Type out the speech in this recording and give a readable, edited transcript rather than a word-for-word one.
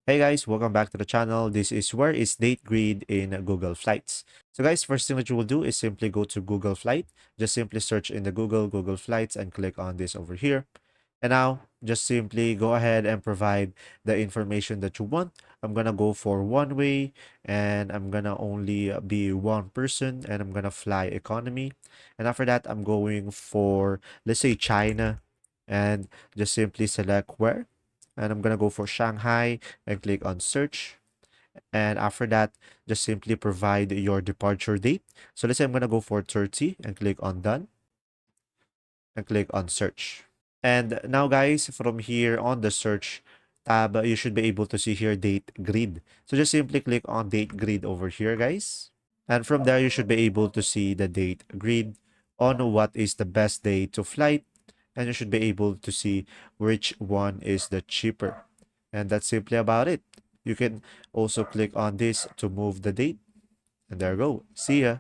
Hey guys, welcome back to the channel. This is where is date grid in Google Flights. So guys, first thing that you will do is simply go to Google Flight. Just simply search in the Google Flights and click on this over here. And now just simply go ahead and provide the information that you want. I'm gonna go for one way and I'm gonna only be one person and I'm gonna fly economy. And after that, I'm going for, let's say, China, and just simply select where. And I'm gonna go for Shanghai and click on search. And after that, just simply provide your departure date. So let's say I'm gonna go for 30 and click on done and click on search. And now guys, from here on the search tab, you should be able to see here date grid. So just simply click on date grid over here, guys. And from there, you should be able to see the date grid on what is the best day to flight. And you should be able to see which one is the cheaper. And that's simply about it. You can also click on this to move the date. And there you go. See ya.